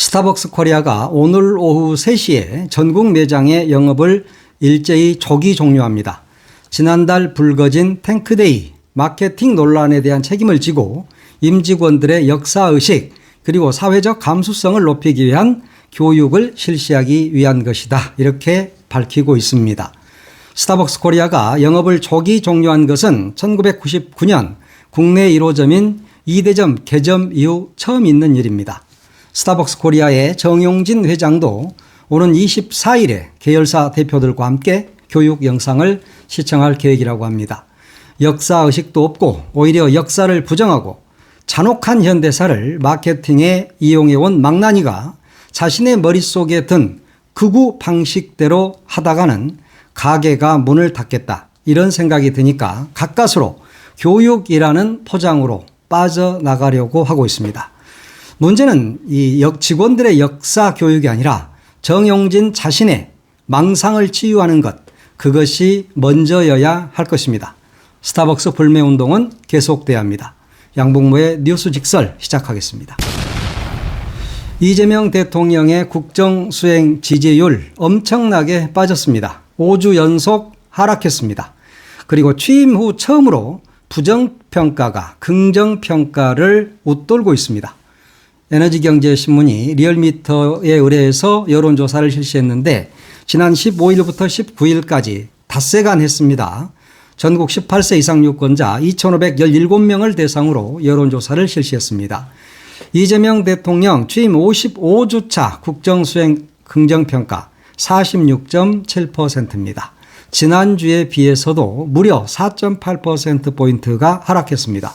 스타벅스 코리아가 오늘 오후 3시에 전국 매장의 영업을 일제히 조기 종료합니다. 지난달 불거진 탱크데이 마케팅 논란에 대한 책임을 지고 임직원들의 역사의식 그리고 사회적 감수성을 높이기 위한 교육을 실시하기 위한 것이다. 이렇게 밝히고 있습니다. 스타벅스 코리아가 영업을 조기 종료한 것은 1999년 국내 1호점인 이대점 개점 이후 처음 있는 일입니다. 스타벅스 코리아의 정용진 회장도 오는 24일에 계열사 대표들과 함께 교육 영상을 시청할 계획이라고 합니다. 역사의식도 없고 오히려 역사를 부정하고 잔혹한 현대사를 마케팅에 이용해온 망나니가 자신의 머릿속에 든 극우 방식대로 하다가는 가게가 문을 닫겠다 이런 생각이 드니까 가까스로 교육이라는 포장으로 빠져나가려고 하고 있습니다. 문제는 이 직원들의 역사 교육이 아니라 정용진 자신의 망상을 치유하는 것, 그것이 먼저여야 할 것입니다. 스타벅스 불매운동은 계속돼야 합니다. 양봉모의 뉴스 직설 시작하겠습니다. 이재명 대통령의 국정수행 지지율 엄청나게 빠졌습니다. 5주 연속 하락했습니다. 그리고 취임 후 처음으로 부정평가가 긍정평가를 웃돌고 있습니다. 에너지경제신문이 리얼미터에 의뢰해서 여론조사를 실시했는데 지난 15일부터 19일까지 닷새간 했습니다. 전국 18세 이상 유권자 2,517명을 대상으로 여론조사를 실시했습니다. 이재명 대통령 취임 55주차 국정수행 긍정평가 46.7%입니다. 지난주에 비해서도 무려 4.8%포인트가 하락했습니다.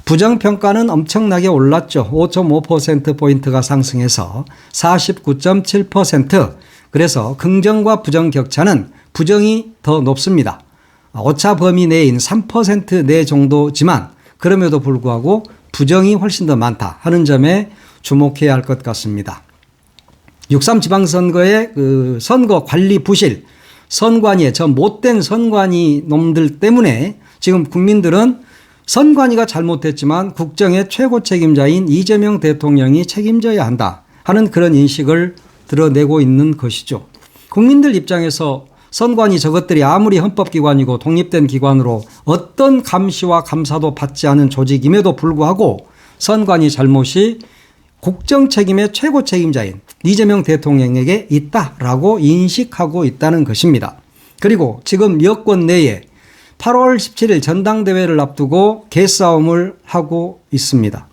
부정평가는 엄청나게 올랐죠. 5.5%포인트가 상승해서 49.7%. 그래서 긍정과 부정 격차는 부정이 더 높습니다. 오차 범위 내인 3% 내 정도지만 그럼에도 불구하고 부정이 훨씬 더 많다 하는 점에 주목해야 할 것 같습니다. 6.3 지방선거의 그 선거 관리 부실, 선관위의 저 못된 선관위 놈들 때문에 지금 국민들은 선관위가 잘못했지만 국정의 최고 책임자인 이재명 대통령이 책임져야 한다 하는 그런 인식을 드러내고 있는 것이죠. 국민들 입장에서 선관위 저것들이 아무리 헌법기관이고 독립된 기관으로 어떤 감시와 감사도 받지 않은 조직임에도 불구하고 선관위 잘못이 국정 책임의 최고 책임자인 이재명 대통령에게 있다라고 인식하고 있다는 것입니다. 그리고 지금 여권 내에 8월 17일 전당대회를 앞두고 개싸움을 하고 있습니다.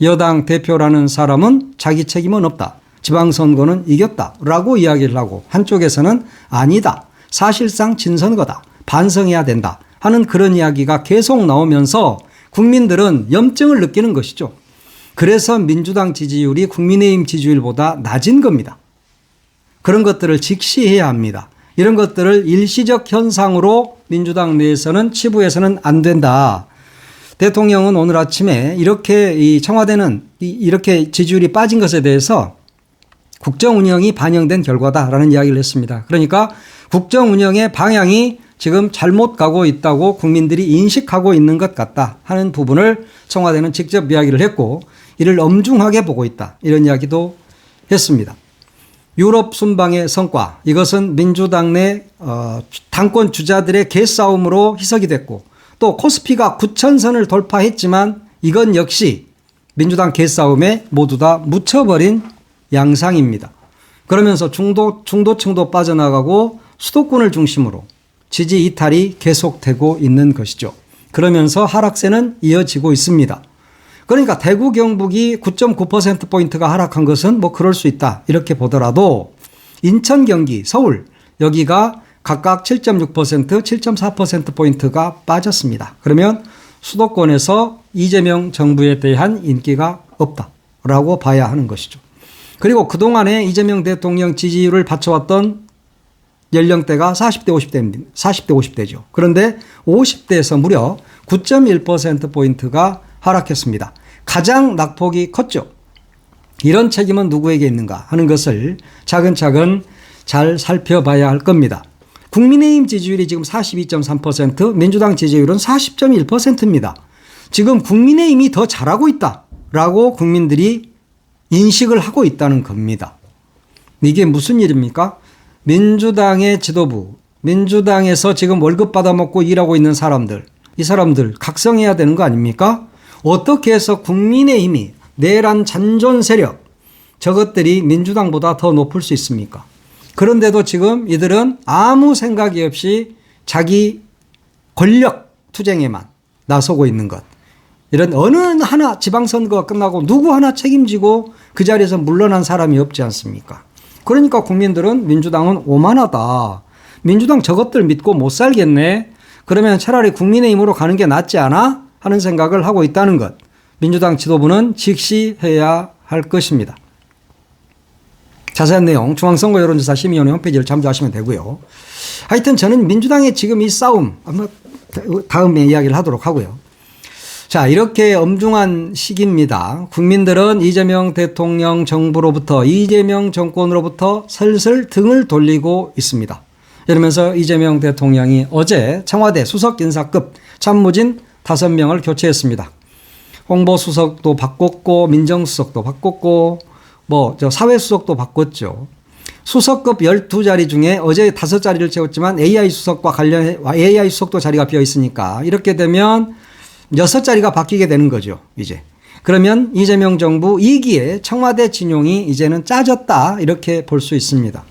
여당 대표라는 사람은 자기 책임은 없다. 지방선거는 이겼다라고 이야기를 하고 한쪽에서는 아니다. 사실상 진 선거다. 반성해야 된다. 하는 그런 이야기가 계속 나오면서 국민들은 염증을 느끼는 것이죠. 그래서 민주당 지지율이 국민의힘 지지율보다 낮은 겁니다. 그런 것들을 직시해야 합니다. 이런 것들을 일시적 현상으로 민주당 내에서는 치부해서는 안 된다. 대통령은 오늘 아침에 이렇게 이 청와대는 이렇게 지지율이 빠진 것에 대해서 국정 운영이 반영된 결과다라는 이야기를 했습니다. 그러니까 국정 운영의 방향이 지금 잘못 가고 있다고 국민들이 인식하고 있는 것 같다 하는 부분을 청와대는 직접 이야기를 했고 이를 엄중하게 보고 있다. 이런 이야기도 했습니다. 유럽 순방의 성과, 이것은 민주당 내 당권 주자들의 개싸움으로 희석이 됐고 또 코스피가 9,000선을 돌파했지만 이건 역시 민주당 개싸움에 모두 다 묻혀버린 양상입니다. 그러면서 중도층도 빠져나가고 수도권을 중심으로 지지 이탈이 계속되고 있는 것이죠. 그러면서 하락세는 이어지고 있습니다. 그러니까 대구 경북이 9.9%포인트가 하락한 것은 뭐 그럴 수 있다 이렇게 보더라도 인천 경기 서울 여기가 각각 7.6% 7.4%포인트가 빠졌습니다. 그러면 수도권에서 이재명 정부에 대한 인기가 없다라고 봐야 하는 것이죠. 그리고 그동안에 이재명 대통령 지지율을 받쳐왔던 연령대가 40대 50대죠. 그런데 50대에서 무려 9.1%포인트가 하락했습니다. 가장 낙폭이 컸죠. 이런 책임은 누구에게 있는가 하는 것을 차근차근 잘 살펴봐야 할 겁니다. 국민의힘 지지율이 지금 42.3%, 민주당 지지율은 40.1%입니다. 지금 국민의힘이 더 잘하고 있다라고 국민들이 인식을 하고 있다는 겁니다. 이게 무슨 일입니까? 민주당의 지도부, 민주당에서 지금 월급 받아먹고 일하고 있는 사람들, 이 사람들 각성해야 되는 거 아닙니까? 어떻게 해서 국민의힘이 내란 잔존 세력, 저것들이 민주당보다 더 높을 수 있습니까? 그런데도 지금 이들은 아무 생각이 없이 자기 권력 투쟁에만 나서고 있는 것. 이런 어느 하나 지방선거가 끝나고 누구 하나 책임지고 그 자리에서 물러난 사람이 없지 않습니까? 그러니까 국민들은 민주당은 오만하다. 민주당 저것들 믿고 못 살겠네. 그러면 차라리 국민의힘으로 가는 게 낫지 않아? 하는 생각을 하고 있다는 것. 민주당 지도부는 직시해야 할 것입니다. 자세한 내용 중앙선거 여론조사 심의위원회 홈페이지를 참조하시면 되고요. 하여튼 저는 민주당의 지금 이 싸움 다음에 이야기를 하도록 하고요. 자, 이렇게 엄중한 시기입니다. 국민들은 이재명 대통령 정부로부터 이재명 정권으로부터 슬슬 등을 돌리고 있습니다. 이러면서 이재명 대통령이 어제 청와대 수석인사급 참모진 5명을 교체했습니다. 홍보수석도 바꿨고 민정수석도 바꿨고 사회수석도 바꿨죠. 수석급 12자리 중에 어제 5자리를 채웠지만 AI 수석과 관련 AI 수석도 자리가 비어 있으니까 이렇게 되면 6자리가 바뀌게 되는 거죠. 이제. 그러면 이재명 정부 2기에 청와대 진용이 이제는 짜졌다 이렇게 볼 수 있습니다.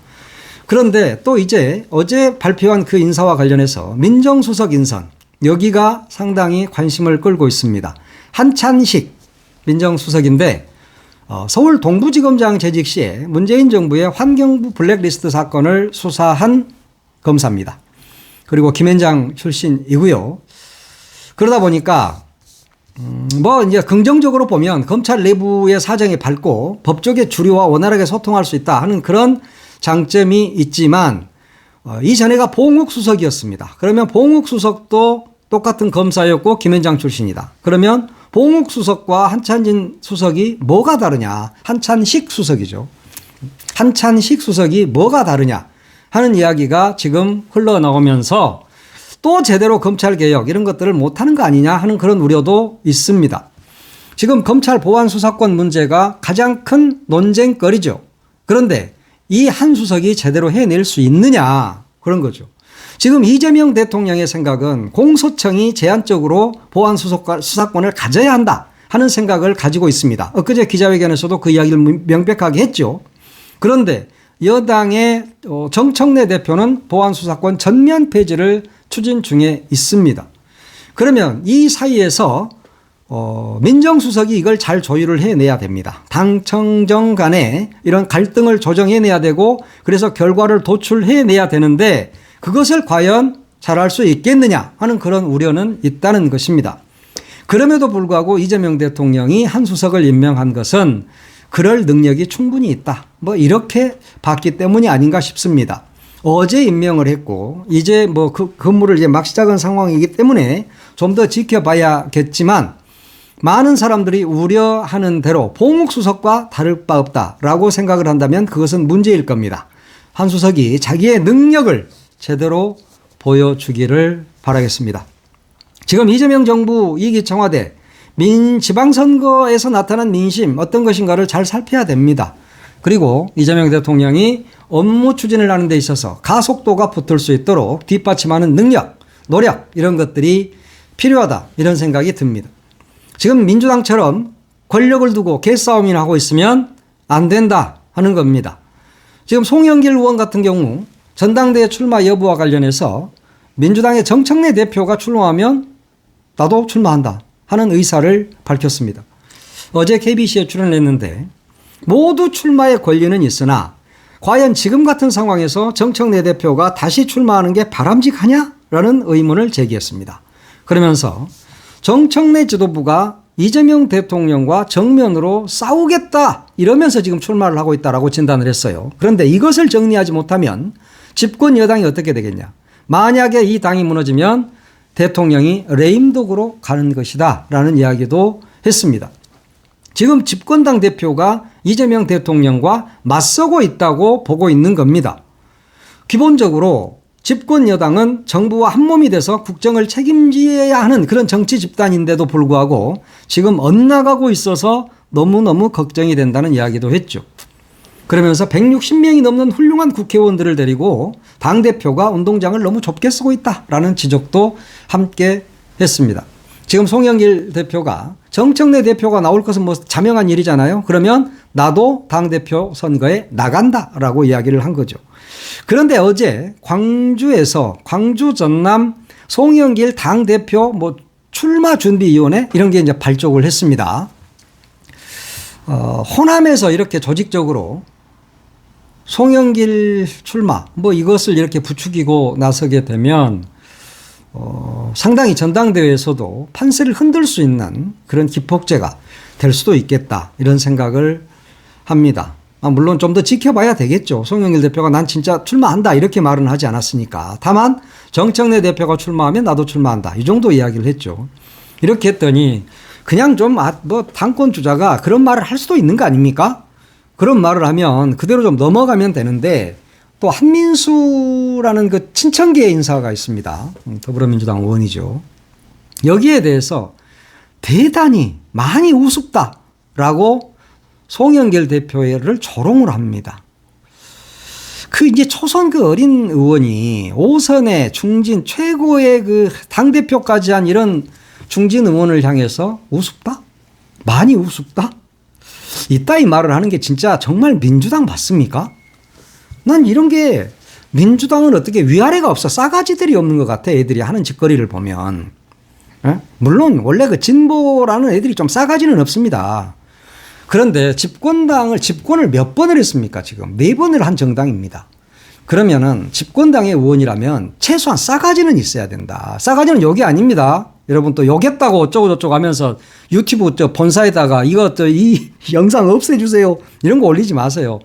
그런데 또 이제 어제 발표한 그 인사와 관련해서 민정수석 인선 여기가 상당히 관심을 끌고 있습니다. 한찬식 민정수석인데 서울 동부지검장 재직 시에 문재인 정부의 환경부 블랙리스트 사건을 수사한 검사입니다. 그리고 김현장 출신이고요. 그러다 보니까 이제 긍정적으로 보면 검찰 내부의 사정이 밝고 법조계 주류와 원활하게 소통할 수 있다 하는 그런 장점이 있지만 이전에가 봉욱 수석이었습니다. 그러면 봉욱 수석도 똑같은 검사였고 김현장 출신이다. 그러면 봉욱 수석과 한찬진 수석이 뭐가 다르냐. 한찬식 수석이죠. 한찬식 수석이 뭐가 다르냐 하는 이야기가 지금 흘러나오면서 또 제대로 검찰개혁 이런 것들을 못하는 거 아니냐 하는 그런 우려도 있습니다. 지금 검찰 보안 수사권 문제가 가장 큰 논쟁거리죠. 그런데 이 한 수석이 제대로 해낼 수 있느냐 그런 거죠. 지금 이재명 대통령의 생각은 공소청이 제한적으로 보안 수사권을 가져야 한다 하는 생각을 가지고 있습니다. 엊그제 기자회견에서도 그 이야기를 명백하게 했죠. 그런데 여당의 정청래 대표는 보안 수사권 전면 폐지를 추진 중에 있습니다. 그러면 이 사이에서 민정수석이 이걸 잘 조율을 해내야 됩니다. 당 청정 간에 이런 갈등을 조정해내야 되고 그래서 결과를 도출해내야 되는데 그것을 과연 잘할 수 있겠느냐 하는 그런 우려는 있다는 것입니다. 그럼에도 불구하고 이재명 대통령이 한 수석을 임명한 것은 그럴 능력이 충분히 있다. 이렇게 봤기 때문이 아닌가 싶습니다. 어제 임명을 했고 이제 그 근무를 이제 막 시작한 상황이기 때문에 좀 더 지켜봐야겠지만 많은 사람들이 우려하는 대로 봉욱 수석과 다를 바 없다라고 생각을 한다면 그것은 문제일 겁니다. 한 수석이 자기의 능력을 제대로 보여주기를 바라겠습니다. 지금 이재명 정부 2기 청와대 지방선거에서 나타난 민심 어떤 것인가를 잘 살펴야 됩니다. 그리고 이재명 대통령이 업무 추진을 하는 데 있어서 가속도가 붙을 수 있도록 뒷받침하는 능력, 노력 이런 것들이 필요하다 이런 생각이 듭니다. 지금 민주당처럼 권력을 두고 개싸움이나 하고 있으면 안 된다 하는 겁니다. 지금 송영길 의원 같은 경우 전당대회 출마 여부와 관련해서 민주당의 정청래 대표가 출마하면 나도 출마한다 하는 의사를 밝혔습니다. 어제 KBC에 출연했는데 모두 출마의 권리는 있으나 과연 지금 같은 상황에서 정청래 대표가 다시 출마하는 게 바람직하냐라는 의문을 제기했습니다. 그러면서 정청래 지도부가 이재명 대통령과 정면으로 싸우겠다 이러면서 지금 출마를 하고 있다라고 진단을 했어요. 그런데 이것을 정리하지 못하면 집권 여당이 어떻게 되겠냐. 만약에 이 당이 무너지면 대통령이 레임덕으로 가는 것이다 라는 이야기도 했습니다. 지금 집권당 대표가 이재명 대통령과 맞서고 있다고 보고 있는 겁니다. 기본적으로 집권 여당은 정부와 한몸이 돼서 국정을 책임져야 하는 그런 정치 집단인데도 불구하고 지금 엇나가고 있어서 너무너무 걱정이 된다는 이야기도 했죠. 그러면서 160명이 넘는 훌륭한 국회의원들을 데리고 당대표가 운동장을 너무 좁게 쓰고 있다라는 지적도 함께 했습니다. 지금 송영길 대표가 정청래 대표가 나올 것은 뭐 자명한 일이잖아요. 그러면 나도 당대표 선거에 나간다라고 이야기를 한 거죠. 그런데 어제 광주에서 광주 전남 송영길 당대표 뭐 출마준비위원회 이런 게 이제 발족을 했습니다. 호남에서 이렇게 조직적으로 송영길 출마 뭐 이것을 이렇게 부추기고 나서게 되면 상당히 전당대회에서도 판세를 흔들 수 있는 그런 기폭제가 될 수도 있겠다 이런 생각을 합니다. 물론 좀 더 지켜봐야 되겠죠. 송영길 대표가 난 진짜 출마한다 이렇게 말은 하지 않았으니까. 다만 정청래 대표가 출마하면 나도 출마한다 이 정도 이야기를 했죠. 이렇게 했더니 그냥 좀 뭐 당권 주자가 그런 말을 할 수도 있는 거 아닙니까? 그런 말을 하면 그대로 좀 넘어가면 되는데 또 한민수라는 그 친천계 인사가 있습니다. 더불어민주당 의원이죠. 여기에 대해서 대단히 많이 우습다라고 송영길 대표를 조롱을 합니다. 그 이제 초선 그 어린 의원이 5선의 중진 최고의 그 당대표까지 한 이런 중진 의원을 향해서 우습다? 많이 우습다? 이따위 말을 하는 게 진짜 정말 민주당 맞습니까? 난 이런 게 민주당은 어떻게 위아래가 없어. 싸가지들이 없는 것 같아. 애들이 하는 짓거리를 보면. 물론 원래 그 진보라는 애들이 좀 싸가지는 없습니다. 그런데 집권을 몇 번을 했습니까? 지금 4번을 한 정당입니다. 그러면은 집권당의 의원이라면 최소한 싸가지는 있어야 된다. 싸가지는 욕이 아닙니다. 여러분 또 욕했다고 어쩌고저쩌고 하면서 유튜브 본사에다가 이 영상 없애주세요. 이런 거 올리지 마세요.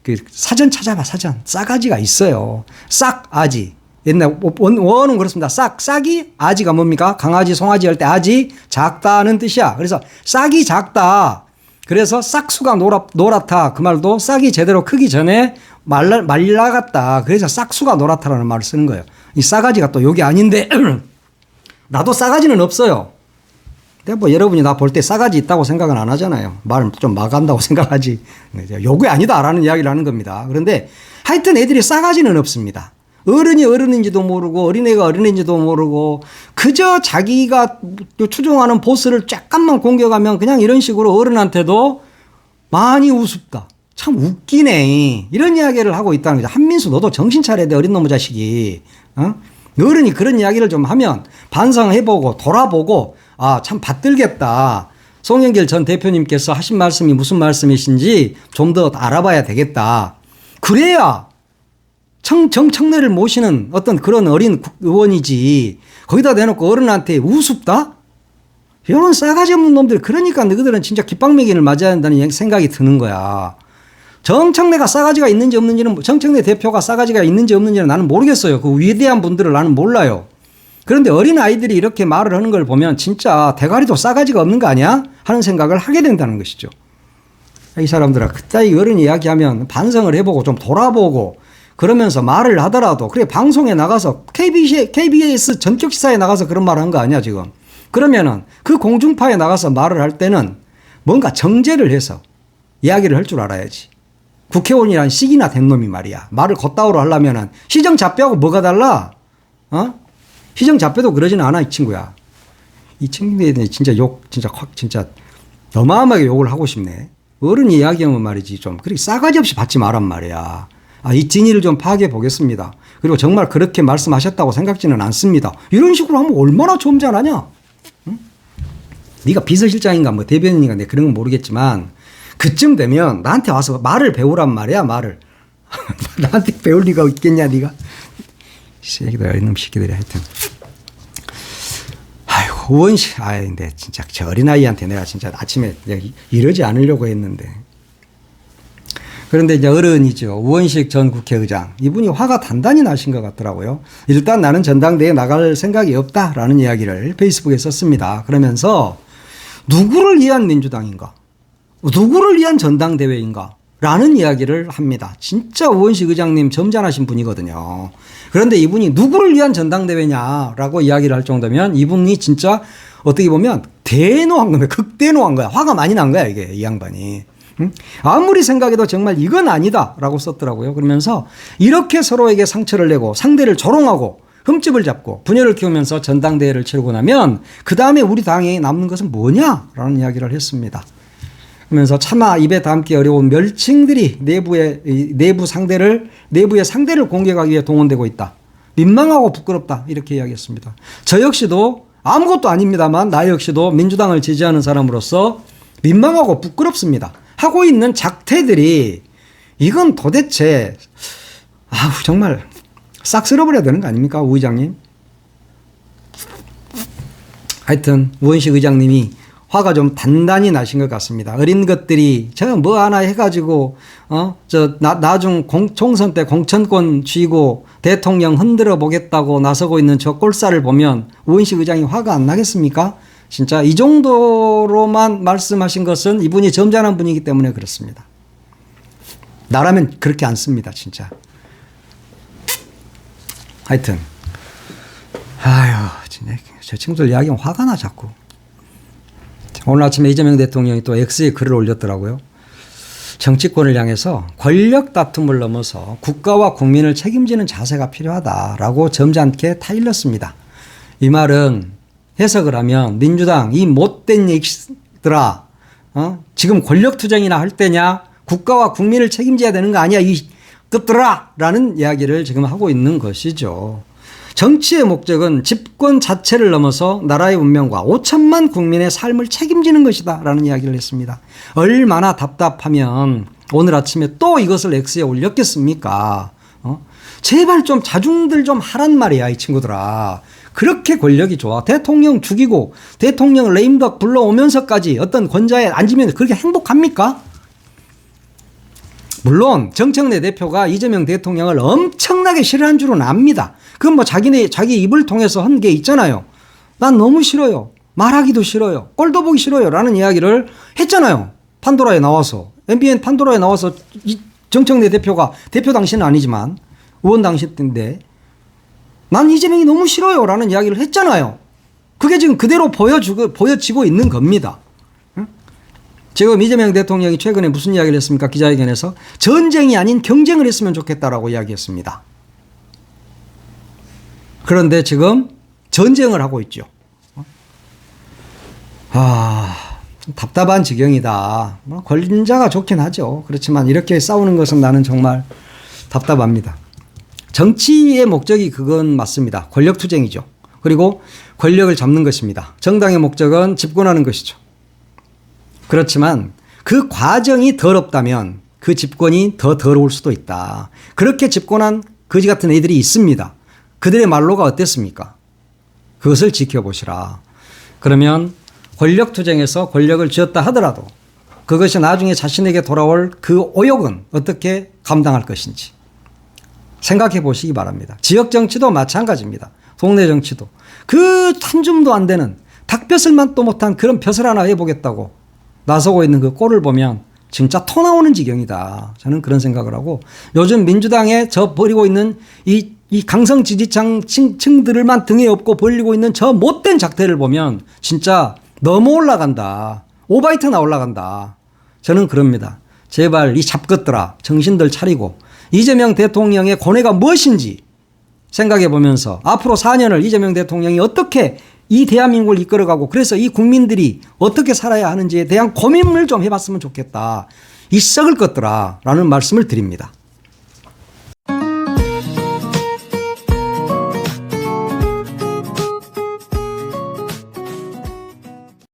그 사전 찾아봐, 사전. 싸가지가 있어요. 싹아지. 옛날 원어는 그렇습니다. 싹이 아지가 뭡니까? 강아지, 송아지 할 때 아지 작다는 뜻이야. 그래서 싹이 작다. 그래서 싹수가 노랗다. 그 말도 싹이 제대로 크기 전에 말라갔다. 그래서 싹수가 노랗다라는 말을 쓰는 거예요. 이 싸가지가 또 욕이 아닌데 나도 싸가지는 없어요. 근데 뭐 여러분이 나 볼 때 싸가지 있다고 생각은 안 하잖아요. 말을 좀 막한다고 생각하지. 욕이 아니다라는 이야기를 하는 겁니다. 그런데 하여튼 애들이 싸가지는 없습니다. 어른이 어른인지도 모르고 어린애가 어린애인지도 모르고 그저 자기가 추종하는 보스를 잠깐만 공격하면 그냥 이런 식으로 어른한테도 많이 우습다. 참 웃기네. 이런 이야기를 하고 있다는 거죠. 한민수 너도 정신 차려야 돼. 어린 놈의 자식이. 어른이 그런 이야기를 좀 하면 반성해보고 돌아보고 참 받들겠다. 송영길 전 대표님께서 하신 말씀이 무슨 말씀이신지 좀 더 알아봐야 되겠다. 그래야 정청래를 모시는 어떤 그런 어린 의원이지 거기다 대놓고 어른한테 우습다? 이런 싸가지 없는 놈들. 그러니까 너희들은 진짜 깃방매기를 맞아야 한다는 생각이 드는 거야. 정청래가 싸가지가 있는지 없는지는 정청래 대표가 싸가지가 있는지 없는지는 나는 모르겠어요. 그 위대한 분들을 나는 몰라요. 그런데 어린 아이들이 이렇게 말을 하는 걸 보면 진짜 대가리도 싸가지가 없는 거 아니야? 하는 생각을 하게 된다는 것이죠. 이 사람들아 그따위 어른 이야기하면 반성을 해보고 좀 돌아보고 그러면서 말을 하더라도 그래 방송에 나가서 KBS 전격시사에 나가서 그런 말을 한 거 아니야 지금. 그러면은 그 공중파에 나가서 말을 할 때는 뭔가 정제를 해서 이야기를 할 줄 알아야지. 국회의원이란 식이나 된 놈이 말이야. 말을 걷다오로 하려면은 시정잡배하고 뭐가 달라? 시정잡배도 그러지는 않아 이 친구야. 이 친구에 대해 진짜 진짜 어마어마하게 욕을 하고 싶네. 어른이 이야기하면 말이지 좀 그렇게 싸가지 없이 받지 마란 말이야. 이 진위를 좀 파악해 보겠습니다. 그리고 정말 그렇게 말씀하셨다고 생각지는 않습니다. 이런 식으로 하면 얼마나 점잖하냐? 응? 네가 비서실장인가 뭐 대변인인가 내가 그런 건 모르겠지만 그쯤 되면 나한테 와서 말을 배우란 말이야. 말을. 나한테 배울 리가 있겠냐 네가. 이 새끼들 이놈 새끼들이 하여튼. 아이고 의원실. 근데 진짜 저 어린아이한테 내가 진짜 아침에 이러지 않으려고 했는데. 그런데 이제 어른이죠. 우원식 전 국회의장. 이분이 화가 단단히 나신 것 같더라고요. 일단 나는 전당대회에 나갈 생각이 없다라는 이야기를 페이스북에 썼습니다. 그러면서 누구를 위한 민주당인가? 누구를 위한 전당대회인가? 라는 이야기를 합니다. 진짜 우원식 의장님 점잖으신 분이거든요. 그런데 이분이 누구를 위한 전당대회냐라고 이야기를 할 정도면 이분이 진짜 어떻게 보면 대노한 겁니다. 극대노한 거야. 화가 많이 난 거야 이게 이 양반이. 아무리 생각해도 정말 이건 아니다라고 썼더라고요. 그러면서 이렇게 서로에게 상처를 내고 상대를 조롱하고 흠집을 잡고 분열을 키우면서 전당대회를 치르고 나면 그 다음에 우리 당에 남는 것은 뭐냐라는 이야기를 했습니다. 그러면서 차마 입에 담기 어려운 멸칭들이 내부의 상대를 공격하기 위해 동원되고 있다. 민망하고 부끄럽다 이렇게 이야기했습니다. 저 역시도 아무것도 아닙니다만 나 역시도 민주당을 지지하는 사람으로서 민망하고 부끄럽습니다. 하고 있는 작태들이 이건 도대체 정말 싹 쓸어버려야 되는 거 아닙니까 우 의장님? 하여튼 우원식 의장님이 화가 좀 단단히 나신 것 같습니다. 어린 것들이 저 뭐 하나 해가지고 나중 총선 때 공천권 쥐고 대통령 흔들어 보겠다고 나서고 있는 저 꼴살을 보면 우원식 의장이 화가 안 나겠습니까? 진짜 이 정도로만 말씀하신 것은 이분이 점잖은 분이기 때문에 그렇습니다. 나라면 그렇게 안 씁니다 진짜. 하여튼 진짜 저 친구들 이야기하면 화가 나 자꾸. 오늘 아침에 이재명 대통령이 또 X에 글을 올렸더라고요. 정치권을 향해서 권력 다툼을 넘어서 국가와 국민을 책임지는 자세가 필요하다라고 점잖게 타일렀습니다. 이 말은 해석을 하면 민주당 이 못된 얘기들아 지금 권력투쟁이나 할 때냐 국가와 국민을 책임져야 되는 거 아니야 이 끝들아 라는 이야기를 지금 하고 있는 것이죠. 정치의 목적은 집권 자체를 넘어서 나라의 운명과 5천만 국민의 삶을 책임지는 것이다 라는 이야기를 했습니다. 얼마나 답답하면 오늘 아침에 또 이것을 X에 올렸겠습니까? 제발 좀 자중들 좀 하란 말이야 이 친구들아. 그렇게 권력이 좋아. 대통령 죽이고 대통령 레임덕 불러오면서까지 어떤 권좌에 앉으면 그렇게 행복합니까? 물론 정청래 대표가 이재명 대통령을 엄청나게 싫어한 줄은 압니다. 그건 뭐 자기 입을 통해서 한 게 있잖아요. 난 너무 싫어요. 말하기도 싫어요. 꼴도 보기 싫어요. 라는 이야기를 했잖아요. 판도라에 나와서. MBN 판도라에 나와서 정청래 대표가 대표 당시는 아니지만 의원 당시 때인데 난 이재명이 너무 싫어요. 라는 이야기를 했잖아요. 그게 지금 그대로 보여지고 있는 겁니다. 지금 이재명 대통령이 최근에 무슨 이야기를 했습니까? 기자회견에서 전쟁이 아닌 경쟁을 했으면 좋겠다라고 이야기했습니다. 그런데 지금 전쟁을 하고 있죠. 답답한 지경이다. 권자가 좋긴 하죠. 그렇지만 이렇게 싸우는 것은 나는 정말 답답합니다. 정치의 목적이 그건 맞습니다. 권력투쟁이죠. 그리고 권력을 잡는 것입니다. 정당의 목적은 집권하는 것이죠. 그렇지만 그 과정이 더럽다면 그 집권이 더 더러울 수도 있다. 그렇게 집권한 거지 같은 애들이 있습니다. 그들의 말로가 어땠습니까? 그것을 지켜보시라. 그러면 권력투쟁에서 권력을 쥐었다 하더라도 그것이 나중에 자신에게 돌아올 그 오욕은 어떻게 감당할 것인지 생각해 보시기 바랍니다. 지역 정치도 마찬가지입니다. 동네 정치도. 그 한 줌도 안 되는 닭벼슬만도 못한 그런 벼슬 하나 해보겠다고 나서고 있는 그 꼴을 보면 진짜 토 나오는 지경이다. 저는 그런 생각을 하고 요즘 민주당에 저 버리고 있는 이 강성 지지층들만 등에 업고 벌리고 있는 저 못된 작태를 보면 진짜 너무 올라간다. 오바이트나 올라간다. 저는 그럽니다. 제발 이 잡것들아 정신들 차리고 이재명 대통령의 고뇌가 무엇인지 생각해 보면서 앞으로 4년을 이재명 대통령이 어떻게 이 대한민국을 이끌어가고 그래서 이 국민들이 어떻게 살아야 하는지에 대한 고민을 좀 해봤으면 좋겠다. 이 썩을 것들아 라는 말씀을 드립니다.